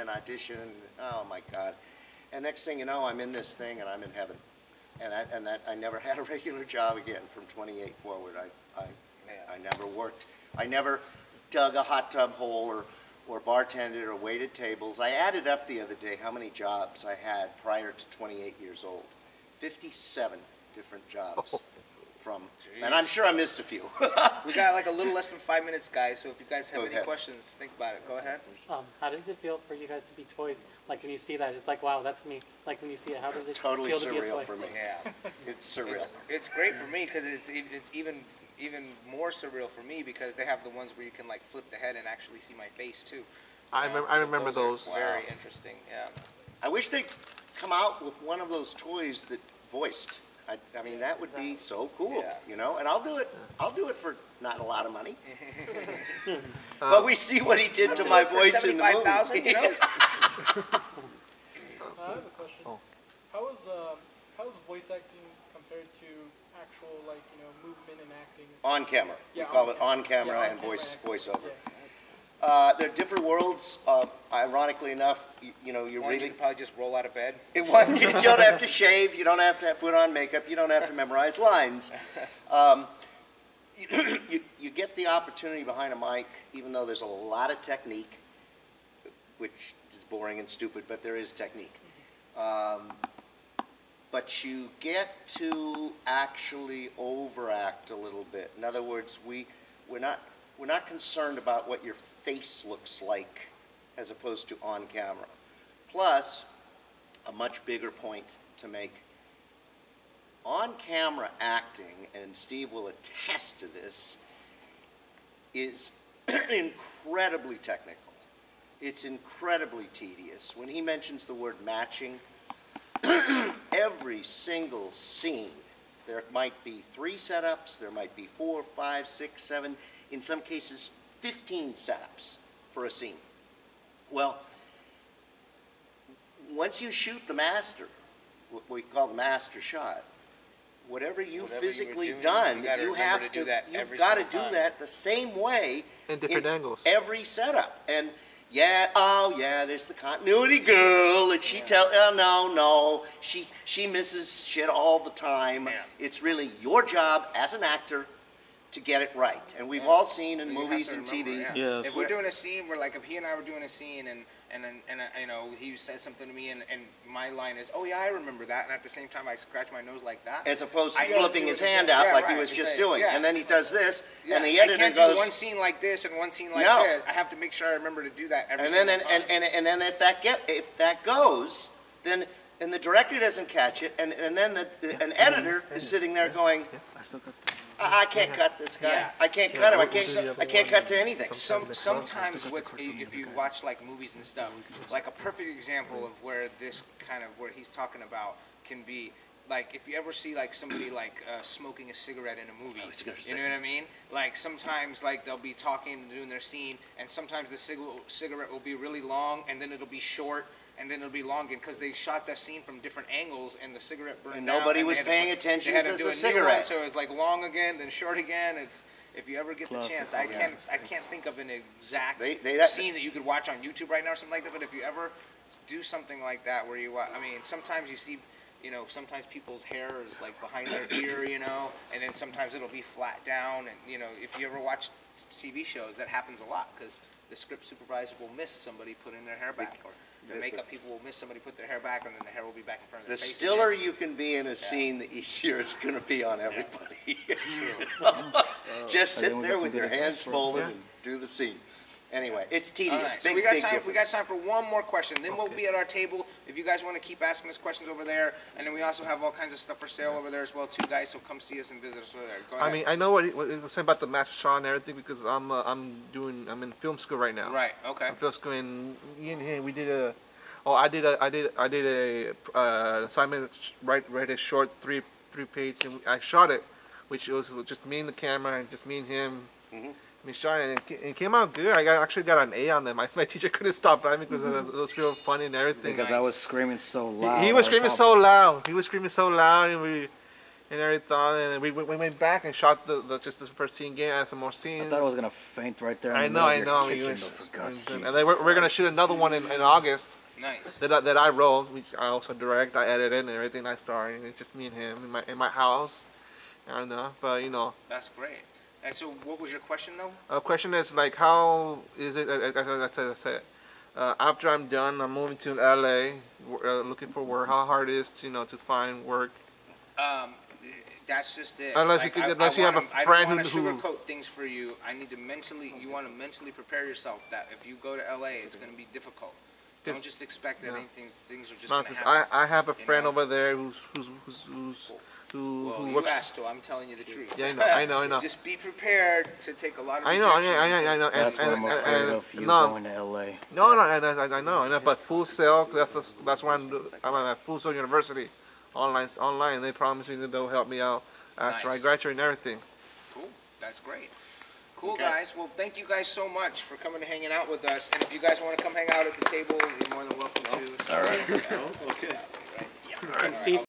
an audition, and oh my God. And next thing you know, I'm in this thing and I'm in heaven. And I never had a regular job again from 28 forward. I never worked. I never dug a hot tub hole or bartended or waited tables. I added up the other day how many jobs I had prior to 28 years old. 57 different jobs. And I'm sure I missed a few. We got like a little less than 5 minutes, guys, so if you guys have any questions, think about it. Go ahead. How does it feel for you guys to be toys? Like when you see that, it's like, wow, that's me. Like when you see it, how does it feel to be a toy? Totally surreal for me. Yeah. It's surreal. It's great for me because it's even more surreal for me because they have the ones where you can like flip the head and actually see my face too. I remember those. Very interesting, yeah. I wish they'd come out with one of those toys that voiced. I mean, that would be so cool, you know, and I'll do it. I'll do it for not a lot of money. But we see what he did to my voice in the movie. You know? I have a question. How is voice acting compared to actual, like, you know, movement and acting? On camera. Yeah, we call it on camera and voiceover. They're different worlds. Ironically enough, you know, you could probably just roll out of bed. You don't have to shave. You don't have to put on makeup. You don't have to memorize lines. You get the opportunity behind a mic, even though there's a lot of technique, which is boring and stupid, but there is technique. But you get to actually overact a little bit. In other words, we're not concerned about what your face looks like as opposed to on camera. Plus, a much bigger point to make, on camera acting, and Steve will attest to this, is incredibly technical. It's incredibly tedious. When he mentions the word matching, every single scene, there might be 3 setups, there might be 4, 5, 6, 7, in some cases 15 setups for a scene. Well, once you shoot the master, what we call the master shot, whatever you've physically done, you've got to do that the same way in different angles. Every setup. And there's the continuity girl, and she no, she misses shit all the time. Yeah. It's really your job as an actor to get it right. And we've all seen in movies and TV. Yes. If we're doing a scene, if he and I were doing a scene, and you know, he says something to me, and my line is, oh yeah, I remember that, and at the same time I scratch my nose like that. As opposed to flipping his hand out like he was just doing. And then he does this, and the editor goes, do one scene like this and one scene like this. I have to make sure I remember to do that every single time. And then if that goes, then the director doesn't catch it, and then an editor is sitting there going, I can't cut this guy. Yeah. I can't cut him. I can't cut to anything. Sometimes if you watch like movies and stuff, like a perfect example of where this kind of where he's talking about can be like if you ever see like somebody like smoking a cigarette in a movie, you know what I mean? Like sometimes like they'll be talking, doing their scene, and sometimes the cigarette will be really long, and then it'll be short. And then it'll be long again because they shot that scene from different angles, and the cigarette burned and nobody was paying attention to the cigarette. So it was like long again, then short again. It's if you ever get the chance, I can't think of an exact scene that you could watch on YouTube right now or something like that. But if you ever do something like that, where you, I mean, sometimes you see, you know, sometimes people's hair is like behind their ear, you know, and then sometimes it'll be flat down, and you know, if you ever watch TV shows, that happens a lot because the script supervisor will miss somebody putting their hair back, or the makeup people will miss somebody put their hair back, and then the hair will be back in front of their face. The stiller you can be in a scene, the easier it's going to be on everybody. Just sit there with your hands folded and do the scene. Anyway, it's tedious. Right, so we got time for one more question. Then we'll be at our table. If you guys want to keep asking us questions over there, and then we also have all kinds of stuff for sale over there as well too, guys. So come see us and visit us over there. Go ahead. I mean, I know what he was saying about the master shot and everything because I'm in film school right now. Right. Okay. I'm film school, and we did a. Oh, I did a assignment. Write a short three page, and I shot it, which was just me and the camera, and just me and him. We shot it, and it came out good. I actually got an A on them. My teacher couldn't stop laughing because it was real funny and everything. Because I was screaming so loud. He was screaming so loud. He was screaming so loud, and everything. And we went back and shot just the first scene again, add some more scenes. I thought I was gonna faint right there. I In the know, middle of I your know. kitchen, though, for God's And sakes. then we're gonna shoot another one in August. Nice. That I wrote, which I also direct, I edited, and everything I starred. And it's just me and him in my house. I don't know, but you know. That's great. And so, what was your question though? Question is like, how is it? As I said, after I'm done, I'm moving to LA, looking for work. How hard it is to to find work. That's just it. Unless like, unless you have a friend I don't who want to sugarcoat things for you. I need to you want to mentally prepare yourself that if you go to LA, it's going to be difficult. Don't just expect that things are just going to happen. I have a friend over there who you works. asked to. I'm telling you the truth. Yeah, I know. Just be prepared to take a lot of. I know. That's what I'm afraid of. You going to LA. No, I know. But Full Sail, that's why I'm at Full Sail University, online. They promised me that they'll help me out after I graduate and everything. Cool. That's great. Cool, guys. Well, thank you guys so much for coming and hanging out with us. And if you guys want to come hang out at the table, you're more than welcome to. All right. And Steve,